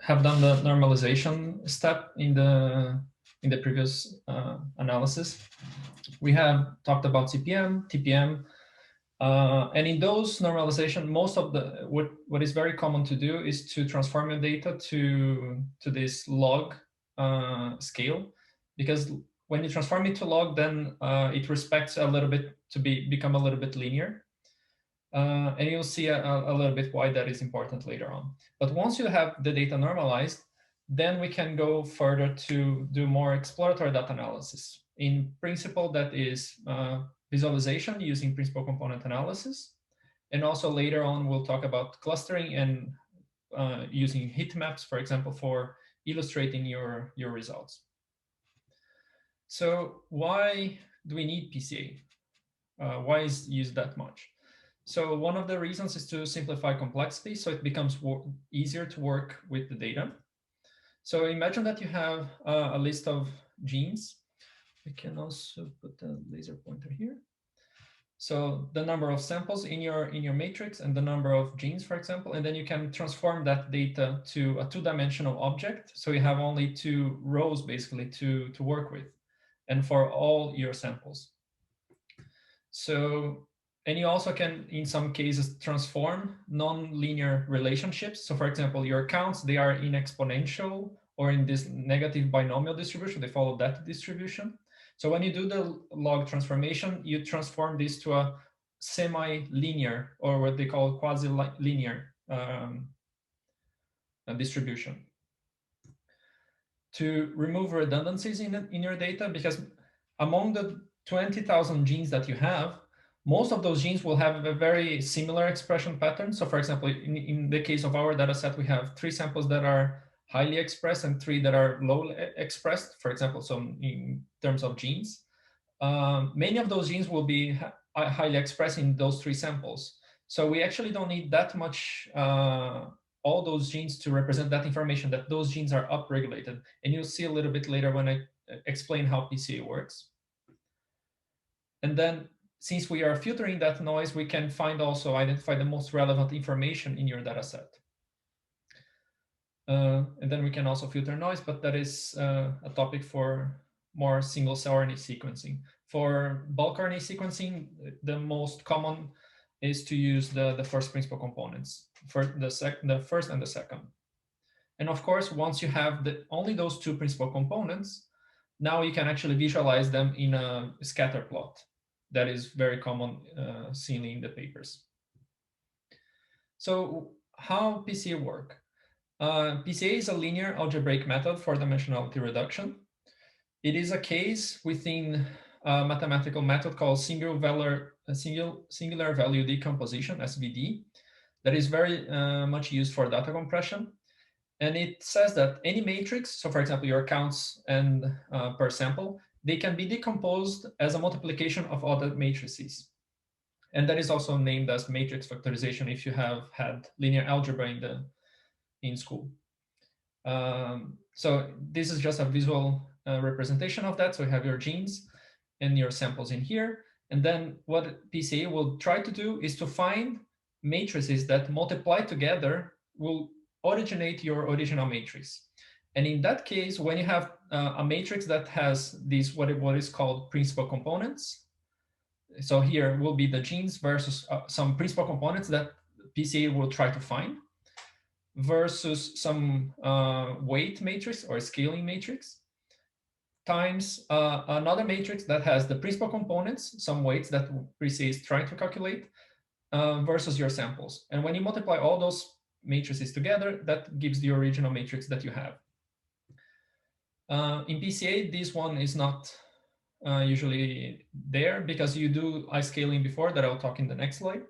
have done the normalization step in the previous analysis. We have talked about CPM, TPM, and in those normalization, most of the what is very common to do is to transform your data to this log scale, because when you transform it to log, then it respects a little bit to become a little bit linear. And you'll see a little bit why that is important later on. But once you have the data normalized, then we can go further to do more exploratory data analysis. In principle, that is visualization using principal component analysis. And also later on, we'll talk about clustering and using heat maps, for example, for illustrating your results. So why do we need PCA? Why is used that much? So one of the reasons is to simplify complexity, so it becomes easier to work with the data. So imagine that you have a list of genes. We can also put a laser pointer here. So the number of samples in your matrix and the number of genes, for example, and then you can transform that data to a two-dimensional object. So you have only two rows basically to work with, and for all your samples. So, and you also can, in some cases, transform non-linear relationships. So for example, your counts, they are in exponential or in this negative binomial distribution, they follow that distribution. So when you do the log transformation, you transform this to a semi-linear, or what they call quasi-linear distribution. To remove redundancies in your data, because among the 20,000 genes that you have, most of those genes will have a very similar expression pattern. So for example, in the case of our data set, we have 3 samples that are highly expressed and 3 that are low expressed, for example, so in terms of genes. Many of those genes will be highly expressed in those 3 samples. So we actually don't need that much, all those genes to represent that information, that those genes are upregulated. And you'll see a little bit later when I explain how PCA works. And then since we are filtering that noise, we can also identify the most relevant information in your data set. And then we can also filter noise, but that is a topic for more single-cell RNA sequencing. For bulk RNA sequencing, the most common is to use the first principal components, for the first and the second. And of course, once you have only those 2 principal components, now you can actually visualize them in a scatter plot. That is very common seen in the papers. So how PCA work? PCA is a linear algebraic method for dimensionality reduction. It is a case within a mathematical method called singular value decomposition, SVD, that is very much used for data compression. And it says that any matrix, so for example, your counts and per sample, they can be decomposed as a multiplication of other matrices. And that is also named as matrix factorization if you have had linear algebra in school. So this is just a visual representation of that. So you have your genes and your samples in here. And then what PCA will try to do is to find matrices that multiply together will originate your original matrix. And in that case, when you have a matrix that has these what is called principal components, so here will be the genes versus some principal components that PCA will try to find, versus some weight matrix or scaling matrix, times another matrix that has the principal components, some weights that PCA is trying to calculate, versus your samples. And when you multiply all those matrices together, that gives the original matrix that you have. In PCA, this one is not usually there because you do I-scaling before that I'll talk in the next slide.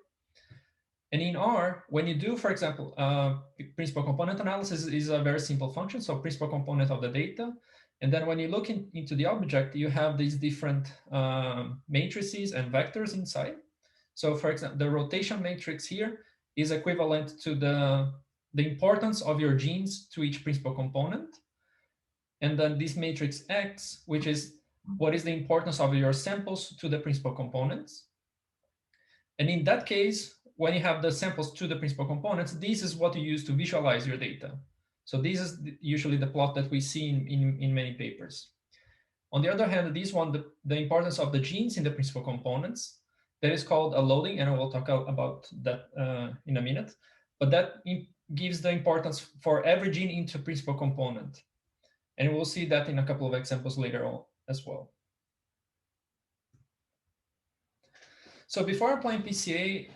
And in R, when you do, for example, principal component analysis is a very simple function, so principal component of the data. And then when you look into the object, you have these different matrices and vectors inside. So for example, the rotation matrix here is equivalent to the importance of your genes to each principal component. And then this matrix X, which is what is the importance of your samples to the principal components. And in that case, when you have the samples to the principal components, this is what you use to visualize your data. So this is usually the plot that we see in many papers. On the other hand, this one, the importance of the genes in the principal components, that is called a loading, and I will talk about that in a minute. But that gives the importance for every gene into principal component. And we'll see that in a couple of examples later on as well. So before applying PCA,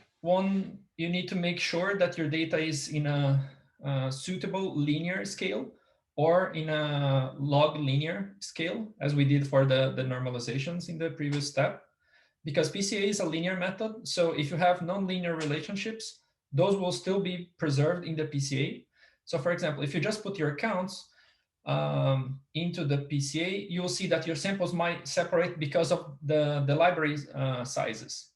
you need to make sure that your data is in a suitable linear scale or in a log linear scale, as we did for the normalizations in the previous step. Because PCA is a linear method, so if you have nonlinear relationships, those will still be preserved in the PCA. So for example, if you just put your counts into the PCA, you will see that your samples might separate because of the library sizes.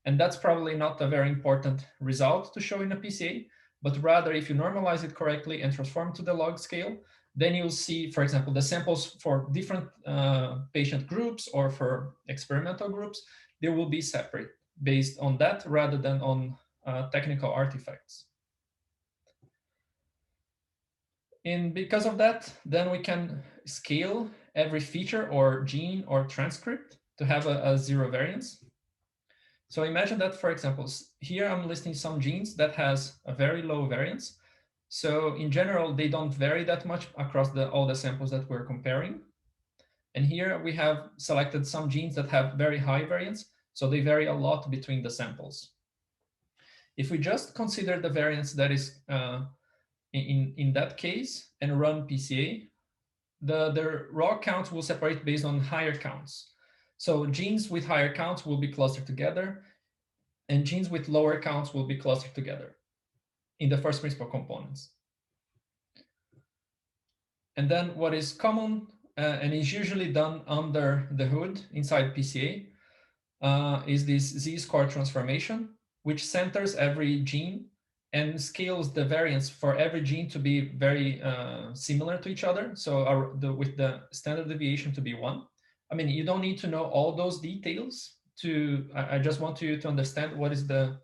And that's probably not a very important result to show in a PCA, but rather if you normalize it correctly and transform to the log scale, then you'll see, for example, the samples for different patient groups or for experimental groups, they will be separate based on that rather than on technical artifacts. And because of that, then we can scale every feature or gene or transcript to have a zero variance. So imagine that, for example, here I'm listing some genes that has a very low variance. So in general, they don't vary that much across all the samples that we're comparing. And here we have selected some genes that have very high variance, so they vary a lot between the samples. If we just consider the variance that is in that case and run PCA, the raw counts will separate based on higher counts. So genes with higher counts will be clustered together, and genes with lower counts will be clustered together in the first principal components. And then what is common and is usually done under the hood inside PCA is this z-score transformation, which centers every gene and scales the variance for every gene to be very similar to each other. So with the standard deviation to be 1. I mean, you don't need to know all those details I just want you to understand what is the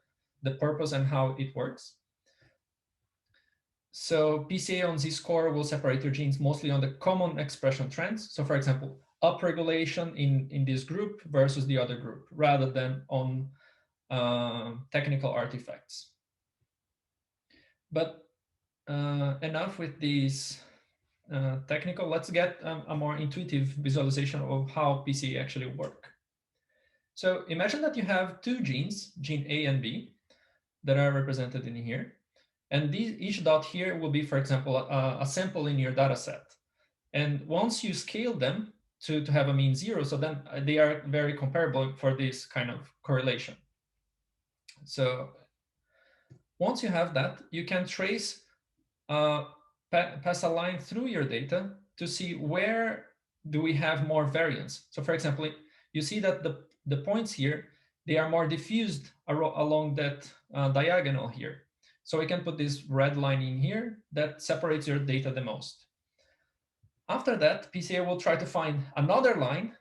purpose and how it works. So PCA on z-score will separate your genes mostly on the common expression trends. So for example, upregulation in this group versus the other group, rather than on technical artifacts. But enough with these technical, let's get a more intuitive visualization of how PCA actually work. So imagine that you have two genes, gene A and B, that are represented in here. And each dot here will be, for example, a sample in your data set. And once you scale them to have a mean 0, so then they are very comparable for this kind of correlation. So once you have that, you can trace, pass a line through your data to see where do we have more variance. So for example, you see that the points here, they are more diffused along that diagonal here. So we can put this red line in here that separates your data the most. After that, PCA will try to find another line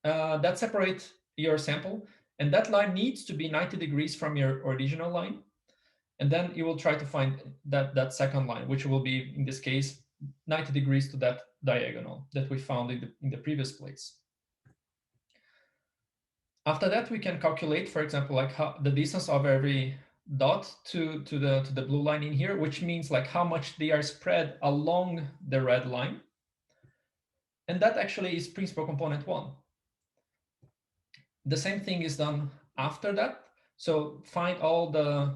that separates your sample, and that line needs to be 90 degrees from your original line. And then you will try to find that second line, which will be, in this case, 90 degrees to that diagonal that we found in the previous place. After that, we can calculate, for example, like the distance of every dot to the blue line in here, which means like how much they are spread along the red line. And that actually is principal component 1. The same thing is done after that. So find all the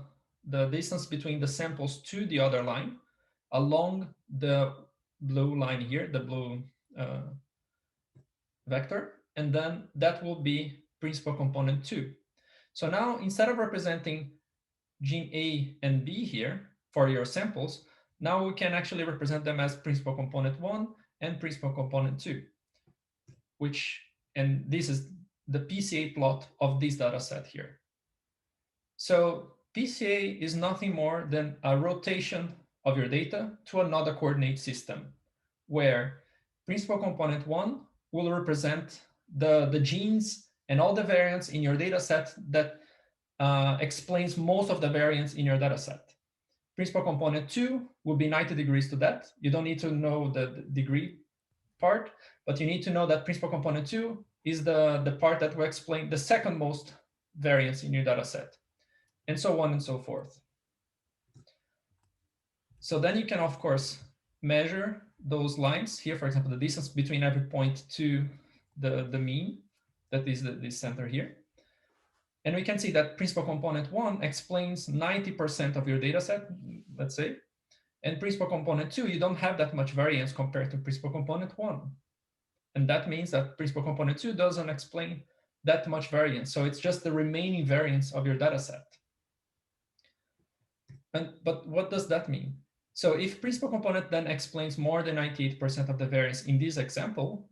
distance between the samples to the other line along the blue line here, the blue vector, and then that will be principal component 2. So now, instead of representing gene A and B here for your samples, now we can actually represent them as principal component 1 and principal component 2, and this is the PCA plot of this data set here. So PCA is nothing more than a rotation of your data to another coordinate system, where principal component 1 will represent the genes and all the variants in your data set that explains most of the variance in your data set. Principal component 2 will be 90 degrees to that. You don't need to know the degree part, but you need to know that principal component 2 is the part that will explain the second most variance in your data set, and so on and so forth. So then you can, of course, measure those lines here, for example, the distance between every point to the mean, that is this center here. And we can see that principal component 1 explains 90% of your data set, let's say. And principal component 2, you don't have that much variance compared to principal component 1. And that means that principal component 2 doesn't explain that much variance. So it's just the remaining variance of your data set. But what does that mean? So if principal component then explains more than 98% of the variance in this example,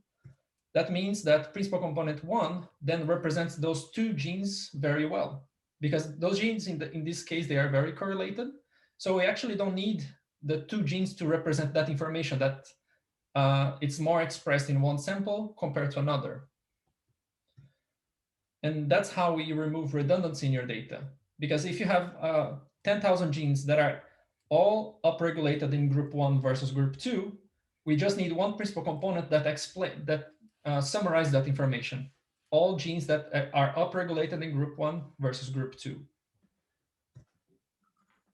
that means that principal component 1 then represents those two genes very well, because those genes in this case, they are very correlated. So we actually don't need the two genes to represent that information, that it's more expressed in one sample compared to another. And that's how we remove redundancy in your data. Because if you have 10,000 genes that are all upregulated in group 1 versus group 2, we just need one principal component that summarize that information. All genes that are upregulated in group 1 versus group 2.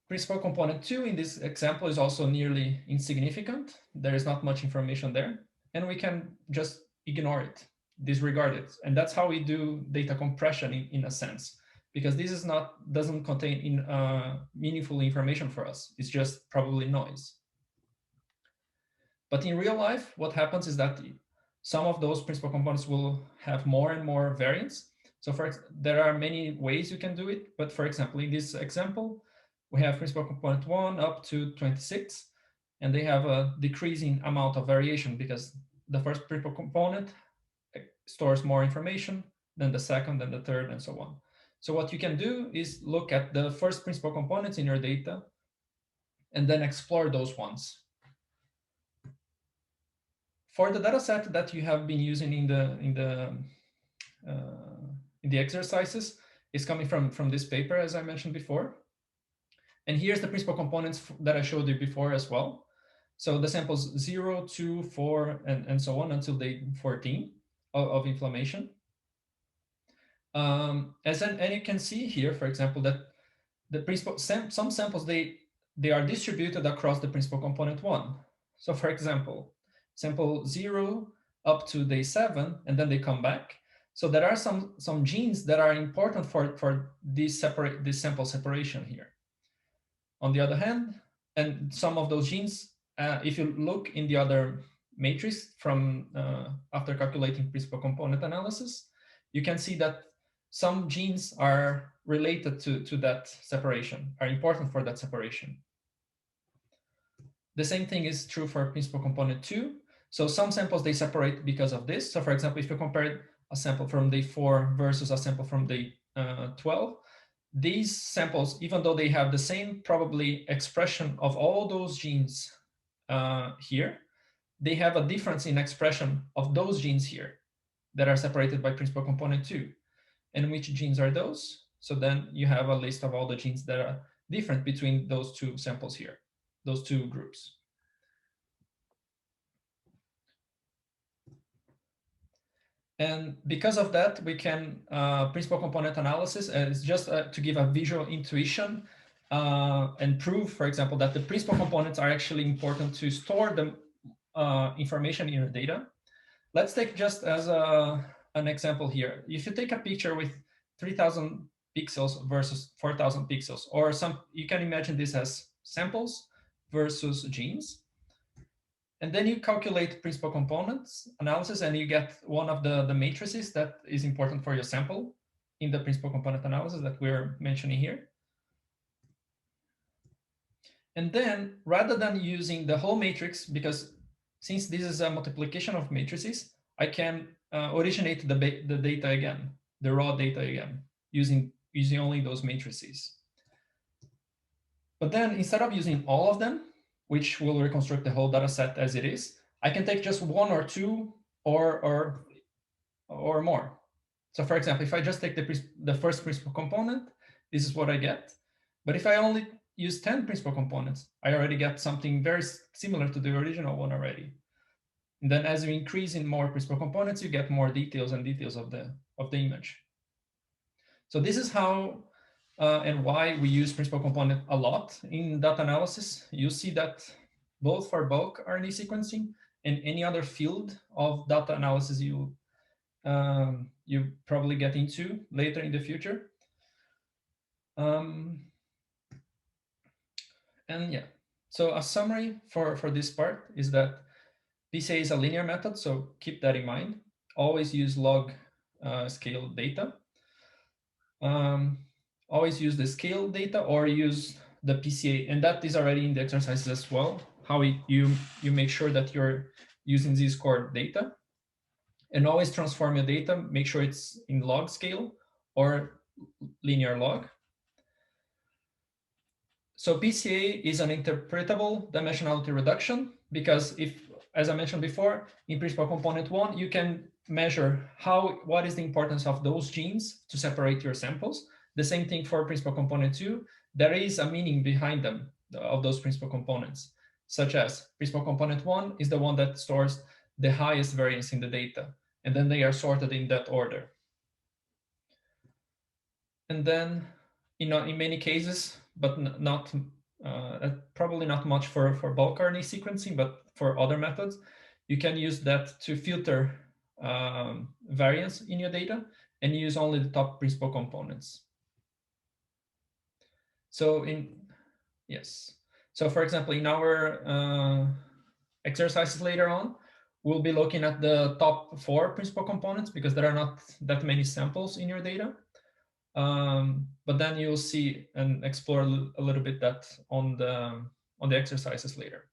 Principal component 2 in this example is also nearly insignificant. There is not much information there, and we can just ignore it, disregard it. And that's how we do data compression in a sense, because this is doesn't contain meaningful information for us. It's just probably noise. But in real life, what happens is that some of those principal components will have more and more variance. So there are many ways you can do it. But for example, in this example, we have principal component 1 up to 26, and they have a decreasing amount of variation because the first principal component stores more information than the second, then the third, and so on. So what you can do is look at the first principal components in your data and then explore those ones. For the data set that you have been using in the exercises, is coming from this paper, as I mentioned before. And here's the principal components that I showed you before as well. So the samples 0, 2, 4, and so on until day 14 of inflammation. And you can see here, for example, that the principal some samples they are distributed across the principal component 1. So for example, sample 0 up to day 7, and then they come back. So there are some genes that are important for this sample separation here. On the other hand, and some of those genes, if you look in the other matrix from after calculating principal component analysis, you can see that some genes are related to that separation, are important for that separation. The same thing is true for principal component 2. So some samples, they separate because of this. So for example, if you compare a sample from day 4 versus a sample from day 12, these samples, even though they have the same probably expression of all those genes here, they have a difference in expression of those genes here that are separated by principal component 2. And which genes are those? So then you have a list of all the genes that are different between those two samples here, those two groups. And because of that, we can principal component analysis is just to give a visual intuition and prove, for example, that the principal components are actually important to store the information in your data. Let's take just as an example here. If you take a picture with 3,000 pixels versus 4,000 pixels, or you can imagine this as samples versus genes. And then you calculate principal components analysis, and you get one of the matrices that is important for your sample in the principal component analysis that we're mentioning here. And then rather than using the whole matrix, because since this is a multiplication of matrices, I can originate the data again, the raw data again, using only those matrices. But then instead of using all of them, which will reconstruct the whole data set as it is, I can take just one or two or more. So for example, if I just take the first principal component, this is what I get. But if I only use 10 principal components, I already get something very similar to the original one already. And then as you increase in more principal components, you get more details and details of the image. So this is how and why we use principal component a lot in data analysis. You see that both for bulk RNA sequencing and any other field of data analysis you probably get into later in the future. And yeah, so a summary for this part is that PCA is a linear method, so keep that in mind. Always use log scale data. Always use the scale data or use the PCA, and that is already in the exercises as well, how you make sure that you're using z-score data. And always transform your data, make sure it's in log scale or linear log. So PCA is an interpretable dimensionality reduction, because if, as I mentioned before, in principal component 1, you can measure what is the importance of those genes to separate your samples. The same thing for principal component 2. There is a meaning behind them, of those principal components, such as principal component 1 is the one that stores the highest variance in the data, and then they are sorted in that order. And then, in many cases, but not probably not much for bulk RNA sequencing, but for other methods, you can use that to filter variance in your data and use only the top principal components. So so for example, in our exercises later on, we'll be looking at the top 4 principal components because there are not that many samples in your data. But then you'll see and explore a little bit that on the exercises later.